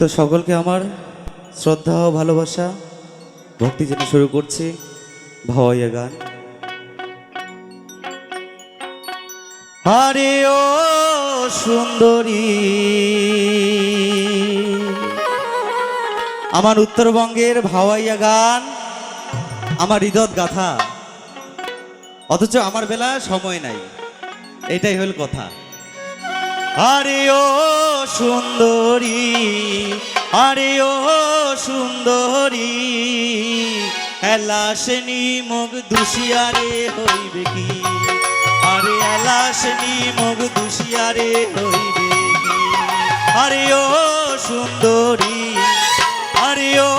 তো সকলকে আমার শ্রদ্ধা ও ভালোবাসা ভক্তি জেনে শুরু করছি ভাওয়াইয়া গান। আরে ও সুন্দরী, আমার উত্তরবঙ্গের ভাওয়াইয়া গান, আমার হৃদয় গাথা, অথচ আমার বেলা সময় নাই, এটাই হল কথা। আরে ও সুন্দরী, আরে ও সুন্দরী, এলাসনি মুখ দুশিয়ারে হইবে কি, আরে এলাসনি মুখ দুশিয়ারে হইবে কি। আরে ও সুন্দরী, আরে ও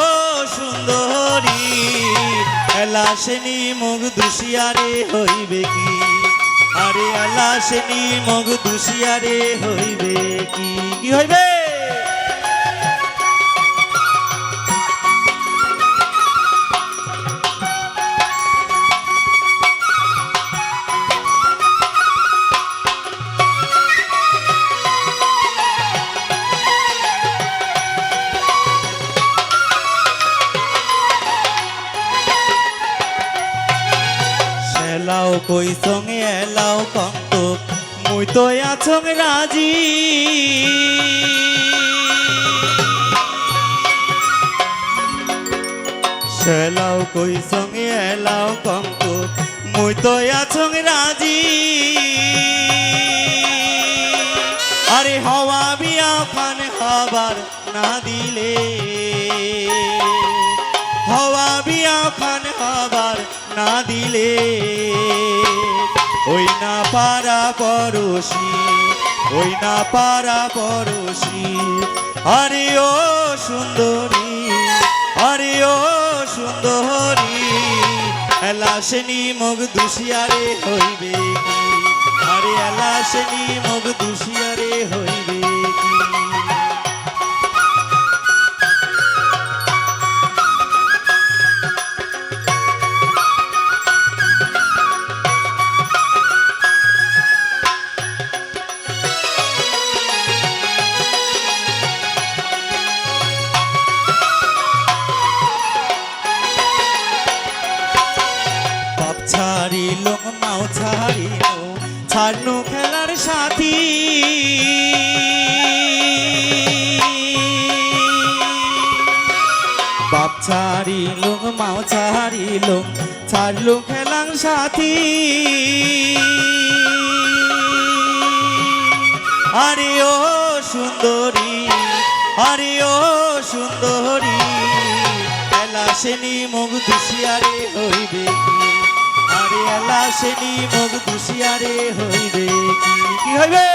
সুন্দরী, এলাসনি মুখ দুশিয়ারে হইবে কি, আরে এলাসনি মুখ দুশিয়ারে হইবে কি। কি হইবে? এলাও কই সঙ্গে এলাও কন্ত, মুই তো আছং রাজি। সেলাও কই সঙ্গে এলাও কন্ত, মুই তো আছং রাজি। আরে হওয়া বিয়া খান খাবার না দিলে, হওয়া বিয়া খান খাবার না দিলে, ওই না পারা পড়োশি, ওই না পারা পড়োশি। আরে ও সুন্দরী, আরে ও সুন্দরী, এলাসনি মুখ দুশিয়ারে হইবে কি, আরে এলাসনি মুখ দুশিয়ারে হইবে কি। ছাড়িল মাও ছাড়িল, ছাড়নু খেলার সাথী। বাপ ছাড়িল মাও ছাড়িল, ছাড়লু খেলার সাথী। আরে ও সুন্দরী, আরে ও সুন্দরী, এলাসনি মুখ দুশিয়ারে হইবে কি, আরে এলাসনি মুখ দুশিয়ারে হইবে কি। কি হইবে?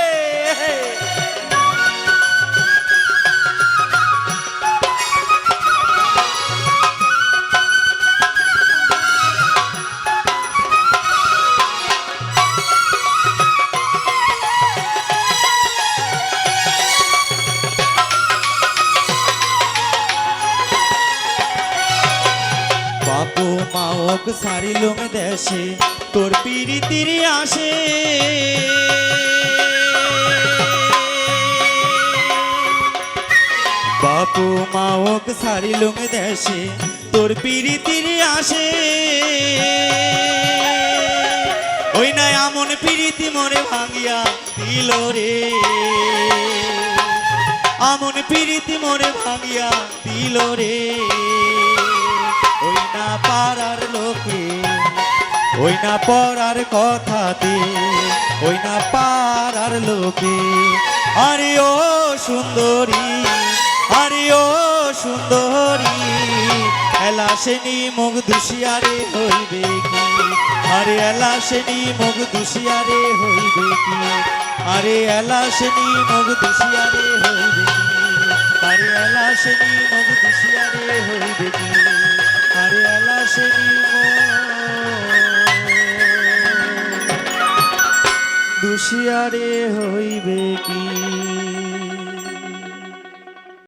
বাপু মাওক সারিলুম দেশে, তোর পিরিতির আসে। বাপু মাওক সারিলুম দেশে, তোর পিরিতির আসে। ওই নাই আমন পিরিতি মরে ভাঙিয়া দিল রে, আমন পিরিতি মরে ভাঙিয়া দিল রে। ওই না পারার লোকে, ওই না পড়ার কথাতে, ওই না পারার লোকে। আরে ও সুন্দরী, আরে ও সুন্দরী, এলাসনি মুখ দুশিয়ারে হইবে কি, আরে এলাসনি মুখ দুশিয়ারে হইবে কি, আরে এলাসনি মুখ দুশিয়ারে হইবে কি, আরে এলাসনি মুখ দুশিয়ারে হইবে কি, আরে এলাসনি দুশিয়ারে হইবে কি।